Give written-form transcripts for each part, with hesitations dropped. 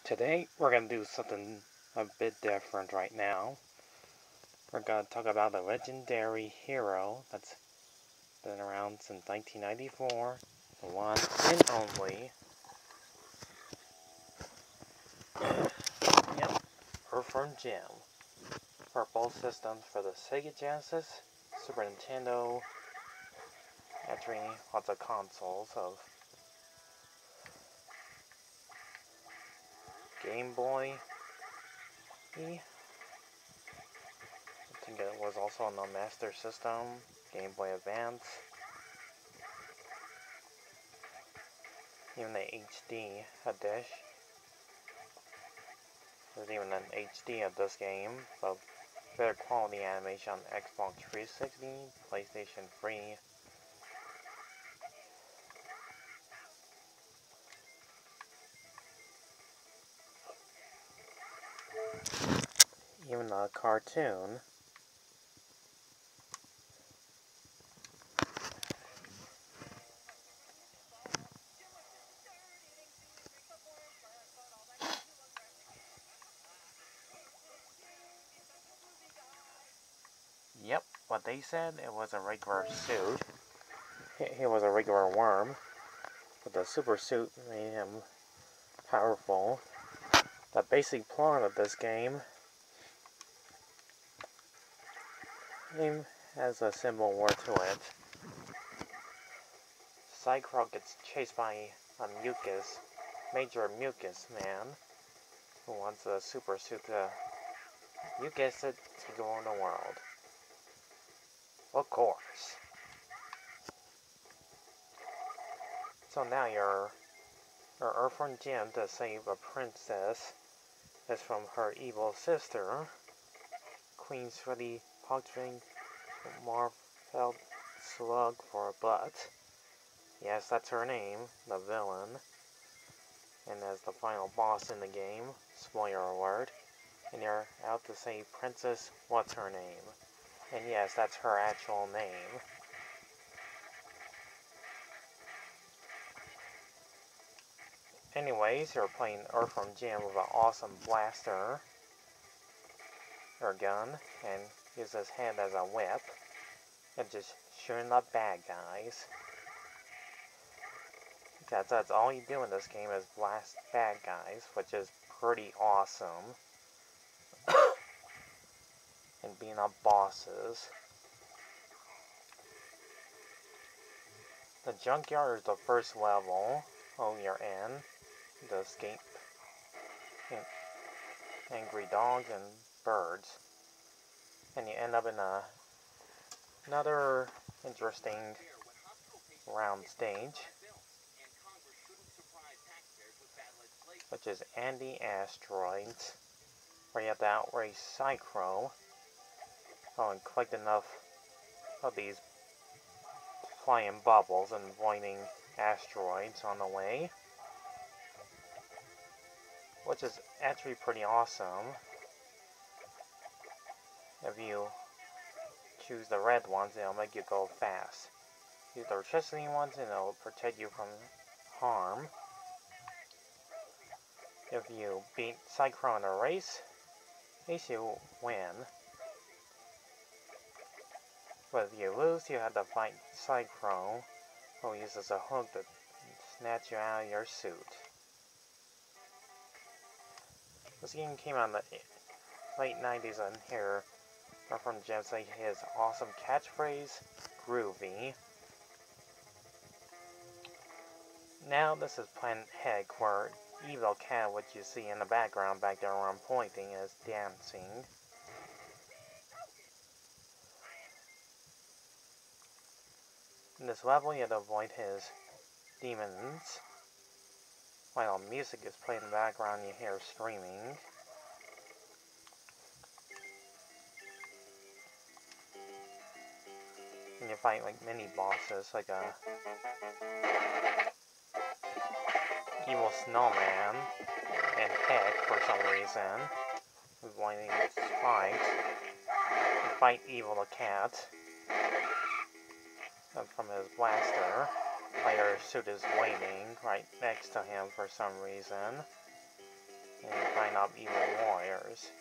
Today we're going to do something a bit different right now. We're going to talk about a legendary hero that's been around since 1994, the one and only. Yep, Earthworm Jim. For both systems for the Sega Genesis, Super Nintendo, entering lots of consoles of Game Boy. I think it was also on the Master System, Game Boy Advance, even the HD dish. There's even an HD of this game, but better quality animation on Xbox 360, PlayStation 3. Even a cartoon. Yep, what they said, it was a regular suit. He was a regular worm, but the super suit made him powerful. The basic plot of this game has a simple word to it. Cycro gets chased by a major mucus man, who wants a super suit to, you guessed it, take over the world. Of course. So now your Earthworm Jim to save a princess is from her evil sister, Queen Sweaty Pogstring Marfeld Slug for a butt. Yes, that's her name, the villain. And as the final boss in the game, spoiler alert, and you're out to save Princess What's Her Name. And yes, that's her actual name. Anyways, you're playing Earthworm Jim with an awesome blaster, or gun, and use his hand as a whip, and just shooting up bad guys. That's all you do in this game is blast bad guys, which is pretty awesome. And beating up bosses. The junkyard is the first level. Oh, you're in. To escape angry dogs and birds. And you end up in another interesting round stage, which is Andy Asteroids, where you have to outrace Cycro. Oh, and collect enough of these flying bubbles and avoiding asteroids on the way, which is actually pretty awesome. If you choose the red ones, it'll make you go fast. Use the electricity ones and it'll protect you from harm. If you beat Cycro in a race, at least you win. But if you lose, you have to fight Cycro, who uses a hook to snatch you out of your suit. This game came out in the late 90s, and here Earthworm Jim say his awesome catchphrase, groovy. Now this is Planet Heck, where Evil Cat, which you see in the background back there where I'm pointing, is dancing. In this level, you have to avoid his demons. While music is playing in the background, you hear screaming. And you fight like mini bosses, like a evil snowman and Heck for some reason, avoiding spikes. You fight Evil the Cat from his blaster. Player suit is waiting right next to him for some reason. and fight off evil warriors.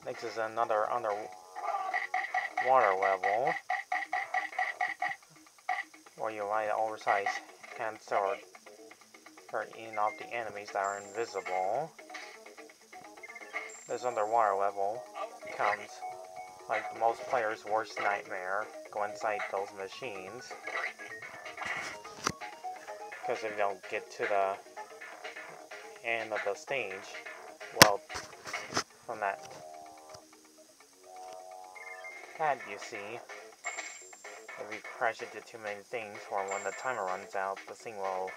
Next is another underwater level where you ride an oversized hand sword eating off the enemies that are invisible. This underwater level becomes like most players' worst nightmare. Go inside those machines, because if you don't get to the end of the stage, well, from that pad you see, if you crash into too many things, or when the timer runs out, the thing will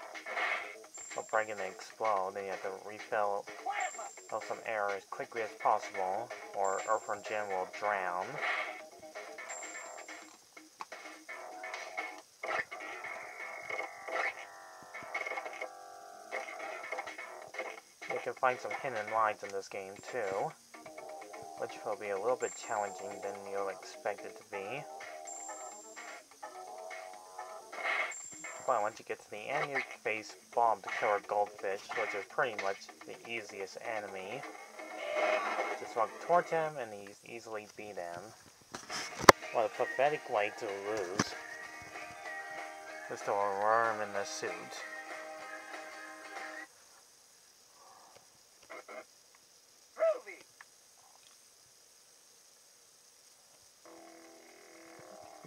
break and explode, and you have to refill some air as quickly as possible, or Earthworm Jim will drown. You can find some hidden lines in this game too, which will be a little bit challenging than you'll expect it to be. But once you get to the end, you face Bomb the Killer Goldfish, which is pretty much the easiest enemy. Just walk towards him and he's easily beat him. What a pathetic way to lose. Just a worm in the suit.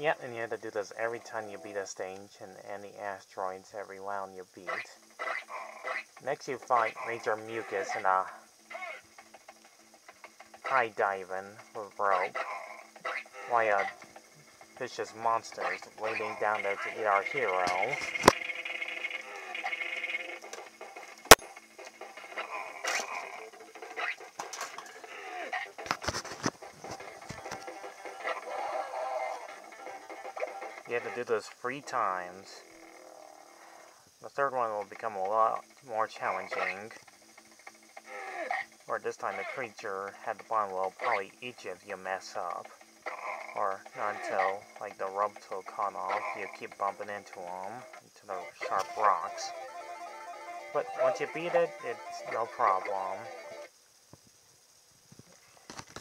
Yeah, and you have to do this every time you beat a stage, and any asteroids every round you beat. Next you fight Major Mucus in a high diving with rope, while vicious monsters waiting down there to eat our hero. You have to do this 3 times. The third one will become a lot more challenging, where this time the creature at the bottom will probably eat you if you mess up. Or not until, like, the ropes will cut off, you keep bumping into them, into the sharp rocks. But once you beat it, it's no problem.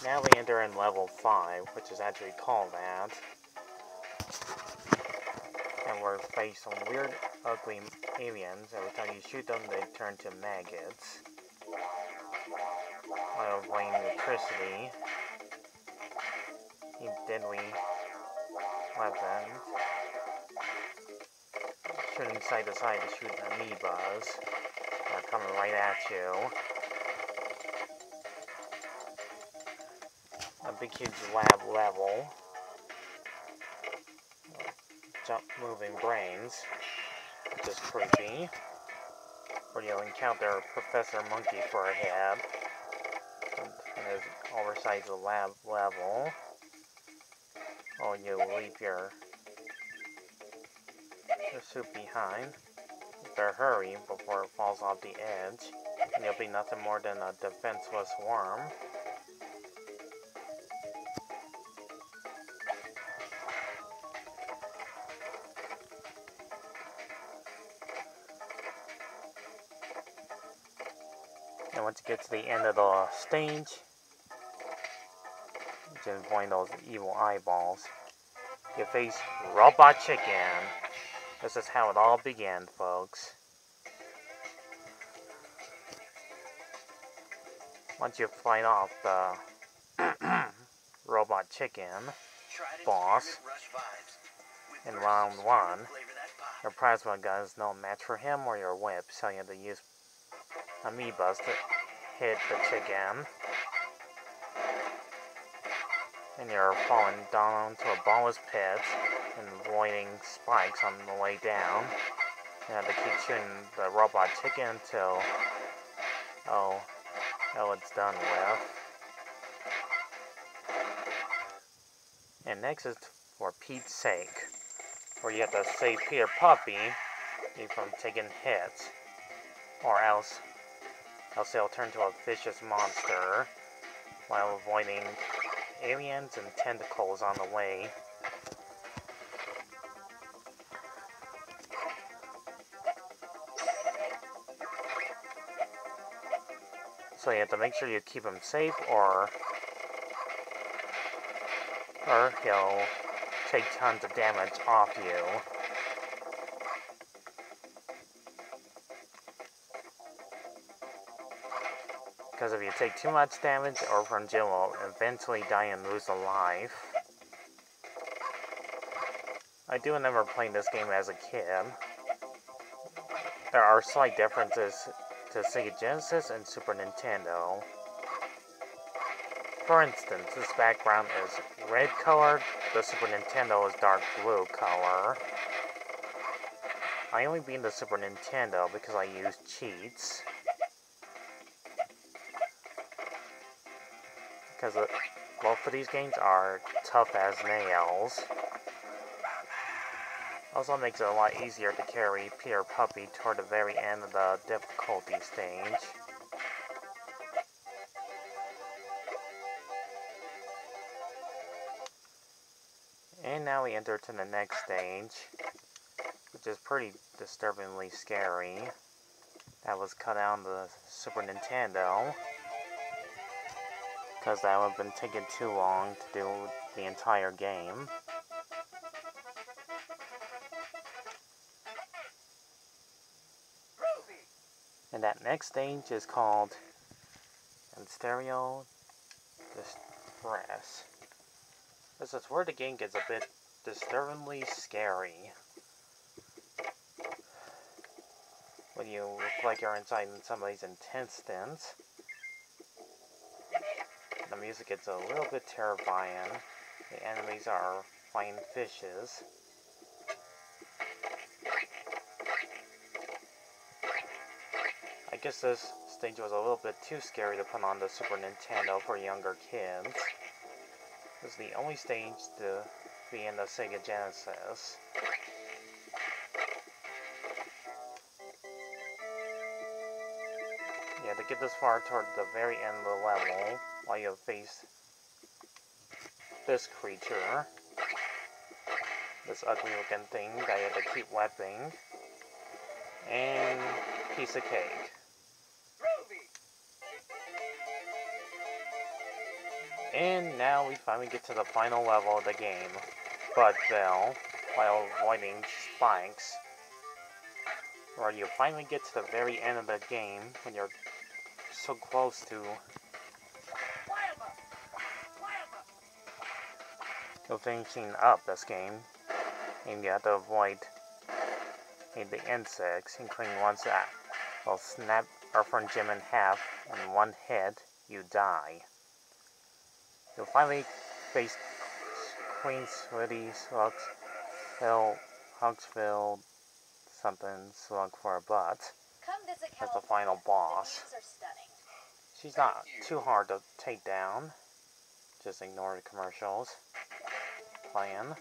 Now we enter in level 5, which is actually called that. And we're faced some weird, ugly aliens. Every time you shoot them, they turn to maggots. While avoiding electricity, deadly weapons. Shooting side to side to shoot amoebas that are coming right at you. A big huge lab level. Jump moving brains, which is creepy. Where you'll encounter Professor Monkey for a head. And his oversized lab level. Or you leave your suit behind. Better hurry before it falls off the edge. And you'll be nothing more than a defenseless worm. And once you get to the end of the stage, you can find those evil eyeballs. You face Robot Chicken. This is how it all began, folks. Once you fight off the Robot Chicken boss in round 1, your plasma gun is no match for him or your whip, so you have to use amoebas to hit the chicken. And you're falling down to a bottomless pit and avoiding spikes on the way down. You have to keep shooting the robot chicken until it's done with. And next is For Pete's Sake, where you have to save Peter Puppy from taking hits, or else he'll turn to a vicious monster while avoiding aliens and tentacles on the way. So you have to make sure you keep him safe, or he'll take tons of damage off you. Because if you take too much damage, Earthworm Jim will eventually die and lose a life. I do remember playing this game as a kid. There are slight differences to Sega Genesis and Super Nintendo. For instance, this background is red colored, the Super Nintendo is dark blue color. I only beat the Super Nintendo because I used cheats. Because both of these games are tough as nails. Also makes it a lot easier to carry Peter Puppy toward the very end of the difficulty stage. And now we enter to the next stage, which is pretty disturbingly scary. That was cut out on the Super Nintendo, because that would have been taking too long to do the entire game. And that next stage is called Stereo Distress. This is where the game gets a bit disturbingly scary. When you look like you're inside somebody's intestines. The music gets a little bit terrifying. The enemies are flying fishes. I guess this stage was a little bit too scary to put on the Super Nintendo for younger kids. This is the only stage to be in the Sega Genesis. Yeah, to get this far toward the very end of the level, while you face this creature. This ugly looking thing that you have to keep weaping. And piece of cake. And now we finally get to the final level of the game, Budville, while avoiding spikes. Where you finally get to the very end of the game, when you're so close to finishing up this game, and you have to avoid the insects, including ones that will snap Earthworm Jim in half in one hit. You die. You'll finally face Queen Sweaty Hugsville something slug for a butt. That's the final boss. She's not too hard to take down. Just ignore the commercials. Plan.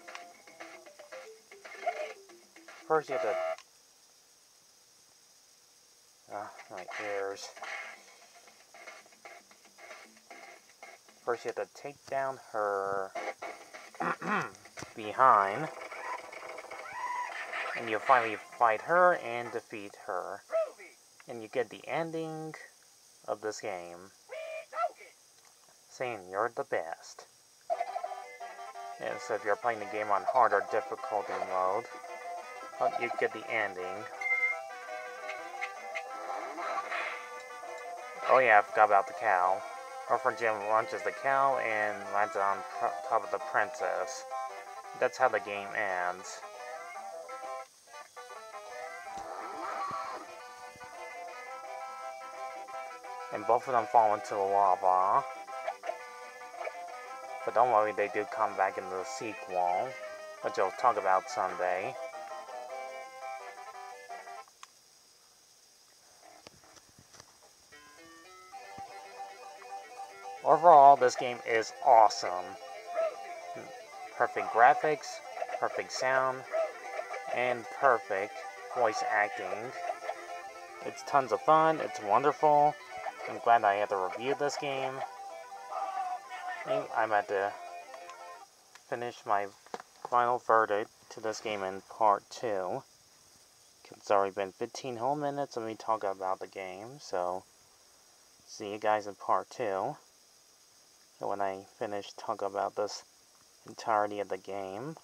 First you have to... my ears. First you have to take down her behind. And you finally fight her and defeat her. And you get the ending of this game, saying you're the best. And so if you're playing the game on harder difficulty mode, you get the ending. Oh yeah, I forgot about the cow. Earthworm Jim launches the cow and lands on top of the princess. That's how the game ends. And both of them fall into the lava. But don't worry, they do come back in the sequel, which I'll talk about someday. Overall, this game is awesome. Perfect graphics, perfect sound, and perfect voice acting. It's tons of fun, it's wonderful. I'm glad I had to review this game. I'm at to finish my final verdict to this game in part 2. It's already been 15 whole minutes of me talking about the game, so see you guys in part 2. When I finish talking about this entirety of the game.